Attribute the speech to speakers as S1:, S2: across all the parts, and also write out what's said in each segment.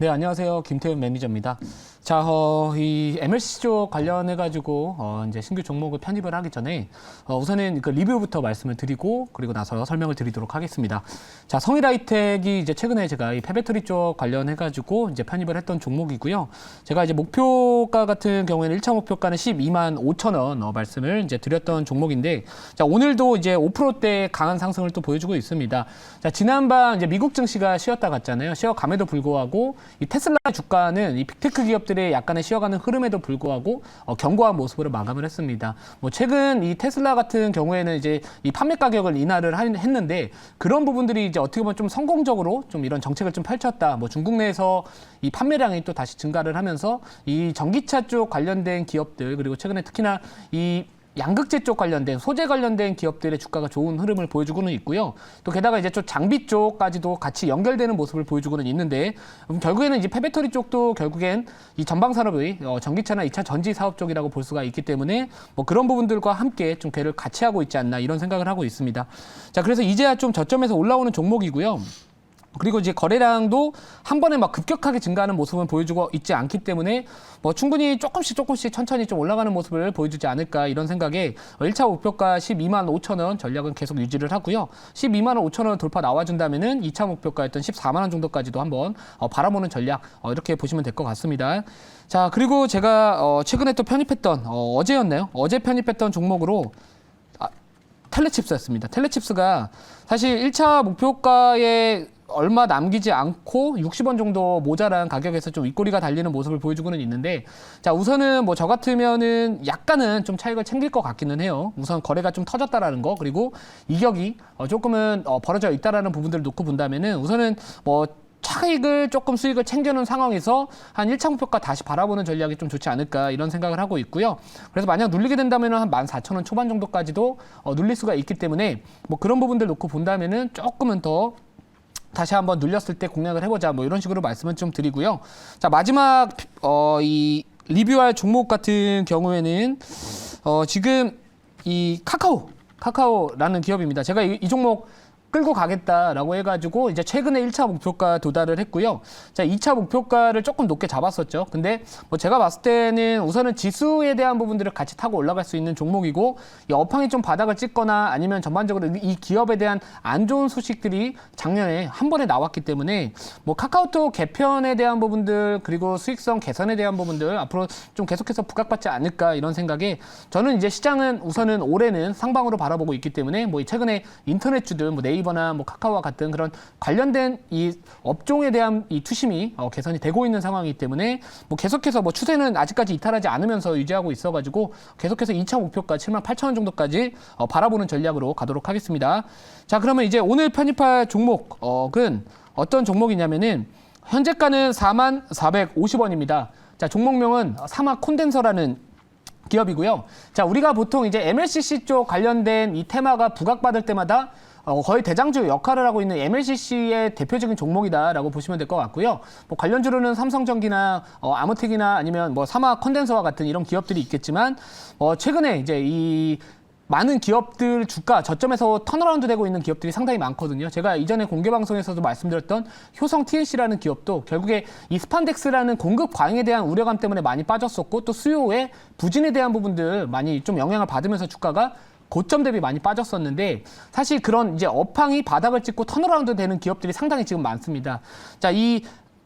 S1: 네, 안녕하세요. 김태훈 매니저입니다. 자, 이 MLCC 쪽 관련해가지고, 이제 신규 종목을 편입을 하기 전에, 우선은 그 리뷰부터 말씀을 드리고, 그리고 나서 설명을 드리도록 하겠습니다. 자, 성일하이텍이 이제 최근에 제가 이 폐배터리 쪽 관련해가지고, 이제 편입을 했던 종목이고요. 제가 이제 목표가 같은 경우에는 1차 목표가는 12만 5천 원 말씀을 이제 드렸던 종목인데, 자, 오늘도 이제 5%대 강한 상승을 또 보여주고 있습니다. 자, 지난밤 이제 미국 증시가 쉬었다 갔잖아요. 쉬어감에도 불구하고, 이 테슬라 주가는 이 빅테크 기업들의 약간의 쉬어가는 흐름에도 불구하고 견고한 모습으로 마감을 했습니다. 뭐 최근 이 테슬라 같은 경우에는 이제 이 판매 가격을 인하를 했는데 그런 부분들이 이제 어떻게 보면 좀 성공적으로 좀 이런 정책을 좀 펼쳤다. 뭐 중국 내에서 이 판매량이 또 다시 증가를 하면서 이 전기차 쪽 관련된 기업들 그리고 최근에 특히나 이 양극재 쪽 관련된 소재 관련된 기업들의 주가가 좋은 흐름을 보여주고는 있고요. 또 게다가 이제 좀 장비 쪽까지도 같이 연결되는 모습을 보여주고는 있는데 결국에는 이제 폐배터리 쪽도 결국엔 이 전방 산업의 전기차나 2차 전지 사업 쪽이라고 볼 수가 있기 때문에 뭐 그런 부분들과 함께 좀 걔를 같이 하고 있지 않나 이런 생각을 하고 있습니다. 자, 그래서 이제야 좀 저점에서 올라오는 종목이고요. 그리고 이제 거래량도 한 번에 막 급격하게 증가하는 모습은 보여주고 있지 않기 때문에 뭐 충분히 조금씩 천천히 좀 올라가는 모습을 보여주지 않을까 이런 생각에 1차 목표가 12만 5천 원 전략은 계속 유지를 하고요. 12만 5천 원 돌파 나와준다면은 2차 목표가였던 14만 원 정도까지도 한번 바라보는 전략 이렇게 보시면 될 것 같습니다. 자, 그리고 제가 최근에 또 편입했던 어제였나요? 어제 편입했던 종목으로 텔레칩스였습니다. 텔레칩스가 사실 1차 목표가에 얼마 남기지 않고 60원 정도 모자란 가격에서 좀 윗꼬리가 달리는 모습을 보여주고는 있는데 자, 우선은 뭐 저 같으면은 약간은 좀 차익을 챙길 것 같기는 해요. 우선 거래가 좀 터졌다라는 거 그리고 이격이 조금은 벌어져 있다라는 부분들을 놓고 본다면은 우선은 뭐 차익을 조금 수익을 챙겨놓은 상황에서 한 1차 목표가 다시 바라보는 전략이 좀 좋지 않을까 이런 생각을 하고 있고요. 그래서 만약 눌리게 된다면 한 14,000원 초반 정도까지도 눌릴 수가 있기 때문에 뭐 그런 부분들 놓고 본다면은 조금은 더 다시 한번 눌렸을 때 공략을 해보자 뭐 이런 식으로 말씀을 좀 드리고요. 자, 마지막 이 리뷰할 종목 같은 경우에는 지금 이 카카오라는 기업입니다. 제가 이 종목 끌고 가겠다라고 해가지고 이제 최근에 1차 목표가 도달을 했고요. 자, 2차 목표가를 조금 높게 잡았었죠. 근데 뭐 제가 봤을 때는 우선은 지수에 대한 부분들을 같이 타고 올라갈 수 있는 종목이고 이 업황이 좀 바닥을 찍거나 아니면 전반적으로 이 기업에 대한 안 좋은 소식들이 작년에 한 번에 나왔기 때문에 뭐 카카오톡 개편에 대한 부분들 그리고 수익성 개선에 대한 부분들 앞으로 좀 계속해서 부각받지 않을까 이런 생각에 저는 이제 시장은 우선은 올해는 상방으로 바라보고 있기 때문에 뭐 최근에 인터넷주들 뭐 네이버나 뭐 카카오와 같은 그런 관련된 이 업종에 대한 이 투심이 개선이 되고 있는 상황이기 때문에 뭐 계속해서 뭐 추세는 아직까지 이탈하지 않으면서 유지하고 있어가지고 계속해서 2차 목표가 7만 8천 원 정도까지 바라보는 전략으로 가도록 하겠습니다. 자, 그러면 이제 오늘 편입할 종목은 어떤 종목이냐면은 현재가는 4만 450원입니다. 자, 종목명은 사마 콘덴서라는 기업이고요. 자, 우리가 보통 이제 MLCC 쪽 관련된 이 테마가 부각받을 때마다 거의 대장주 역할을 하고 있는 MLCC의 대표적인 종목이다라고 보시면 될 것 같고요. 뭐 관련주로는 삼성전기나 아무텍이나 아니면 뭐 사마 컨덴서와 같은 이런 기업들이 있겠지만 최근에 이제 이 많은 기업들 주가 저점에서 턴어라운드 되고 있는 기업들이 상당히 많거든요. 제가 이전에 공개 방송에서도 말씀드렸던 효성 TNC라는 기업도 결국에 이 스판덱스라는 공급 과잉에 대한 우려감 때문에 많이 빠졌었고 또 수요의 부진에 대한 부분들 많이 좀 영향을 받으면서 주가가 고점 대비 많이 빠졌었는데 사실 그런 이제 업황이 바닥을 찍고 턴어라운드 되는 기업들이 상당히 지금 많습니다. 자, 이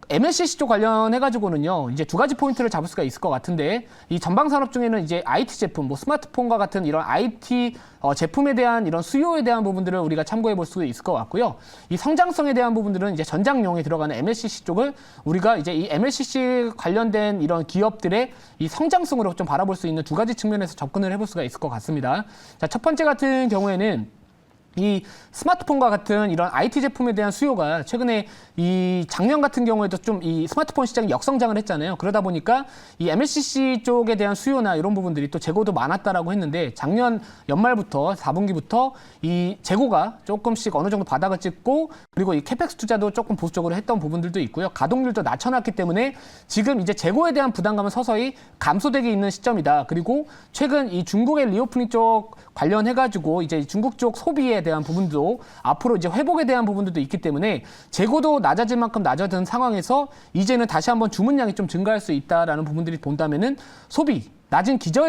S1: MLCC 쪽 관련해가지고는요, 이제 두 가지 포인트를 잡을 수가 있을 것 같은데, 이 전방 산업 중에는 이제 IT 제품, 뭐 스마트폰과 같은 이런 IT 제품에 대한 이런 수요에 대한 부분들을 우리가 참고해 볼 수 있을 것 같고요. 이 성장성에 대한 부분들은 이제 전장용에 들어가는 MLCC 쪽을 우리가 이제 이 MLCC 관련된 이런 기업들의 이 성장성으로 좀 바라볼 수 있는 두 가지 측면에서 접근을 해볼 수가 있을 것 같습니다. 자, 첫 번째 같은 경우에는 이 스마트폰과 같은 이런 IT 제품에 대한 수요가 최근에 이 작년 같은 경우에도 좀 이 스마트폰 시장이 역성장을 했잖아요. 그러다 보니까 이 MLCC 쪽에 대한 수요나 이런 부분들이 또 재고도 많았다라고 했는데 작년 연말부터 4분기부터 이 재고가 조금씩 어느 정도 바닥을 찍고 그리고 이 캐펙스 투자도 조금 보수적으로 했던 부분들도 있고요. 가동률도 낮춰놨기 때문에 지금 이제 재고에 대한 부담감은 서서히 감소되고 있는 시점이다. 그리고 최근 이 중국의 리오프닝 쪽 관련해가지고 이제 중국 쪽 소비에 대한 부분도 앞으로 이제 회복에 대한 부분들도 있기 때문에 재고도 낮아질 만큼 낮아진 상황에서 이제는 다시 한번 주문량이 좀 증가할 수 있다라는 부분들이 본다면은 소비 낮은 기저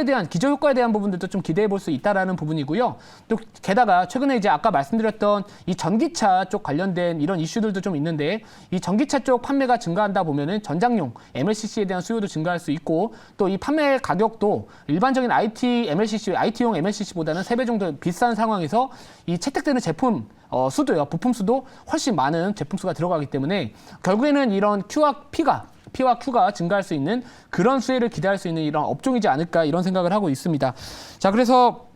S1: 효과에 대한 부분들도 좀 기대해 볼 수 있다라는 부분이고요. 또 게다가 최근에 이제 아까 말씀드렸던 이 전기차 쪽 관련된 이런 이슈들도 좀 있는데 이 전기차 쪽 판매가 증가한다 보면은 전장용 MLCC에 대한 수요도 증가할 수 있고 또 이 판매 가격도 일반적인 IT용 MLCC보다는 3배 정도 비싼 상황에서 이 채택되는 제품 수도요, 부품 수도 훨씬 많은 제품 수가 들어가기 때문에 결국에는 이런 P와 Q가 증가할 수 있는 그런 수혜를 기대할 수 있는 이런 업종이지 않을까 이런 생각을 하고 있습니다. 자, 그래서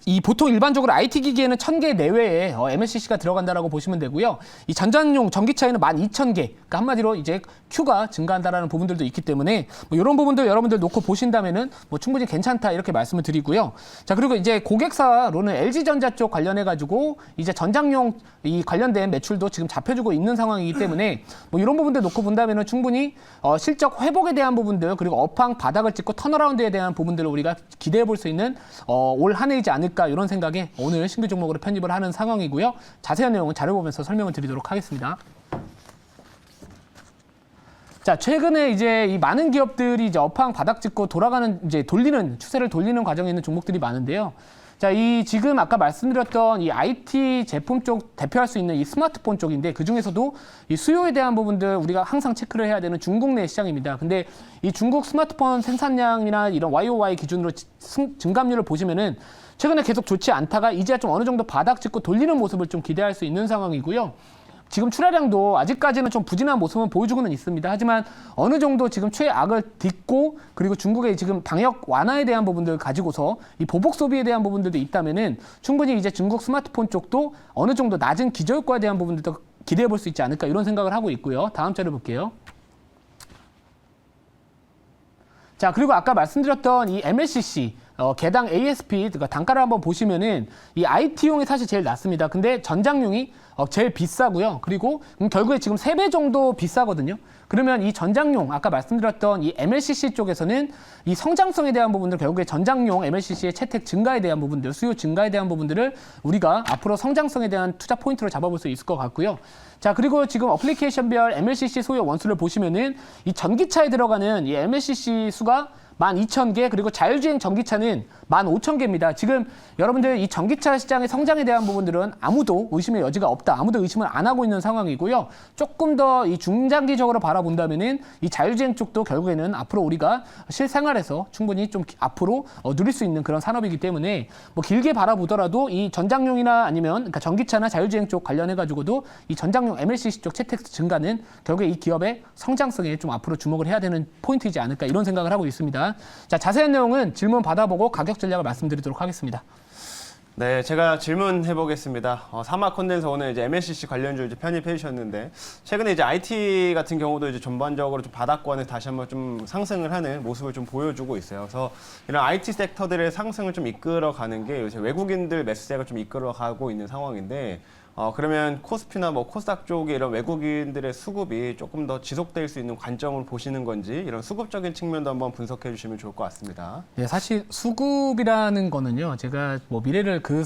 S1: 이 보통 일반적으로 IT 기기에는 1000개 내외에 MLCC가 들어간다라고 보시면 되고요. 이 전장용 전기차에는 12,000개. 그러니까 한마디로 이제 Q가 증가한다라는 부분들도 있기 때문에 뭐 이런 부분들 여러분들 놓고 보신다면은 뭐 충분히 괜찮다 이렇게 말씀을 드리고요. 자, 그리고 이제 고객사로는 LG전자 쪽 관련해 가지고 이제 전장용 이 관련된 매출도 지금 잡혀주고 있는 상황이기 때문에 뭐 이런 부분들 놓고 본다면은 충분히 실적 회복에 대한 부분들 그리고 업황 바닥을 찍고 턴어라운드에 대한 부분들을 우리가 기대해 볼 수 있는 올 한 해이지 않을까 이런 생각에 오늘 신규 종목으로 편입을 하는 상황이고요. 자세한 내용은 자료 보면서 설명을 드리도록 하겠습니다. 자, 최근에 이제 이 많은 기업들이 이제 업황 바닥 찍고 추세를 돌리는 과정에 있는 종목들이 많은데요. 자, 이 지금 아까 말씀드렸던 이 IT 제품 쪽 대표할 수 있는 이 스마트폰 쪽인데 그 중에서도 이 수요에 대한 부분들 우리가 항상 체크를 해야 되는 중국 내 시장입니다. 근데 이 중국 스마트폰 생산량이나 이런 YOY 기준으로 증감률을 보시면은 최근에 계속 좋지 않다가 이제 좀 어느 정도 바닥 찍고 돌리는 모습을 좀 기대할 수 있는 상황이고요. 지금 출하량도 아직까지는 좀 부진한 모습은 보여주고는 있습니다. 하지만 어느 정도 지금 최악을 딛고 그리고 중국의 지금 방역 완화에 대한 부분들을 가지고서 이 보복 소비에 대한 부분들도 있다면은 충분히 이제 중국 스마트폰 쪽도 어느 정도 낮은 기저효과에 대한 부분들도 기대해 볼 수 있지 않을까 이런 생각을 하고 있고요. 다음 자료 볼게요. 자, 그리고 아까 말씀드렸던 이 MLCC 개당 ASP, 그러니까 단가를 한번 보시면은 이 IT용이 사실 제일 낮습니다. 근데 전장용이 제일 비싸고요. 그리고 결국에 지금 3배 정도 비싸거든요. 그러면 이 전장용, 아까 말씀드렸던 이 MLCC 쪽에서는 이 성장성에 대한 부분들, 결국에 전장용 MLCC의 채택 증가에 대한 부분들, 수요 증가에 대한 부분들을 우리가 앞으로 성장성에 대한 투자 포인트로 잡아볼 수 있을 것 같고요. 자, 그리고 지금 어플리케이션별 MLCC 소요 원수를 보시면은 이 전기차에 들어가는 이 MLCC 수가 12,000개, 그리고 자율주행 전기차는 15,000개입니다. 지금 여러분들 이 전기차 시장의 성장에 대한 부분들은 아무도 의심의 여지가 없다. 아무도 의심을 안 하고 있는 상황이고요. 조금 더 이 중장기적으로 바라본다면은 이 자율주행 쪽도 결국에는 앞으로 우리가 실생활에서 충분히 좀 앞으로 누릴 수 있는 그런 산업이기 때문에 뭐 길게 바라보더라도 이 전장용이나 아니면 그러니까 전기차나 자율주행 쪽 관련해 가지고도 이 전장용 MLCC 쪽 채택 증가는 결국에 이 기업의 성장성에 좀 앞으로 주목을 해야 되는 포인트이지 않을까 이런 생각을 하고 있습니다. 자, 자세한 내용은 질문 받아보고 가격 전략을 말씀드리도록 하겠습니다.
S2: 네, 제가 질문해 보겠습니다. 사마 콘덴서 오늘 이제 MLCC 관련주 이제 편입해 주셨는데 최근에 이제 IT 같은 경우도 이제 전반적으로 좀 바닥권에 다시 한번 좀 상승을 하는 모습을 좀 보여주고 있어요. 그래서 이런 IT 섹터들의 상승을 좀 이끌어가는 게 요새 외국인들 매수세가 좀 이끌어가고 있는 상황인데. 그러면 코스피나 뭐 코스닥 쪽에 이런 외국인들의 수급이 조금 더 지속될 수 있는 관점을 보시는 건지 이런 수급적인 측면도 한번 분석해 주시면 좋을 것 같습니다.
S1: 네, 사실 수급이라는 거는요, 제가 뭐 미래를 그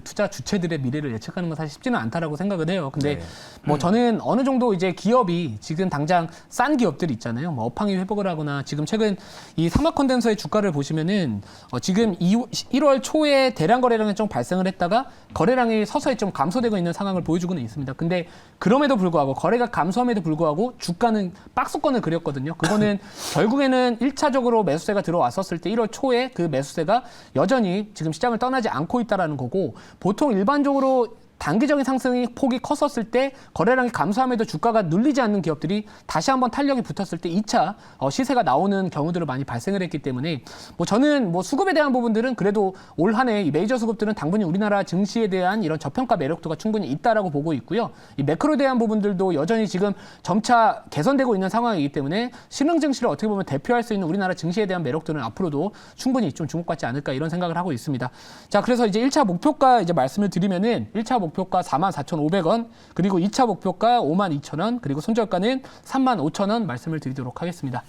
S1: 투자 주체들의 미래를 예측하는 건 사실 쉽지는 않다라고 생각을 해요. 근데 뭐 저는 어느 정도 이제 기업이 지금 당장 싼 기업들이 있잖아요. 뭐 업황이 회복을 하거나 지금 최근 이 사마 컨덴서의 주가를 보시면은 지금 1월 초에 대량 거래량이 좀 발생을 했다가 거래량이 서서히 좀 감소되고 있는 상황을 보여주고는 있습니다. 근데 그럼에도 불구하고 거래가 감소함에도 불구하고 주가는 박스권을 그렸거든요. 그거는 결국에는 1차적으로 매수세가 들어왔었을 때 1월 초에 그 매수세가 여전히 지금 시장을 떠나지 않고 있다라는 거고 보통 일반적으로 단기적인 상승이 폭이 컸었을 때 거래량이 감소함에도 주가가 눌리지 않는 기업들이 다시 한번 탄력이 붙었을 때 2차 시세가 나오는 경우들을 많이 발생을 했기 때문에 뭐 저는 뭐 수급에 대한 부분들은 그래도 올 한 해 이 메이저 수급들은 당분히 우리나라 증시에 대한 이런 저평가 매력도가 충분히 있다라고 보고 있고요. 이 매크로에 대한 부분들도 여전히 지금 점차 개선되고 있는 상황이기 때문에 신흥 증시를 어떻게 보면 대표할 수 있는 우리나라 증시에 대한 매력도는 앞으로도 충분히 좀 주목받지 않을까 이런 생각을 하고 있습니다. 자, 그래서 이제 1차 목표가 이제 말씀을 드리면은 1차 목표가 44,500원, 그리고 2차 목표가 52,000원, 그리고 손절가는 35,000원 말씀을 드리도록 하겠습니다.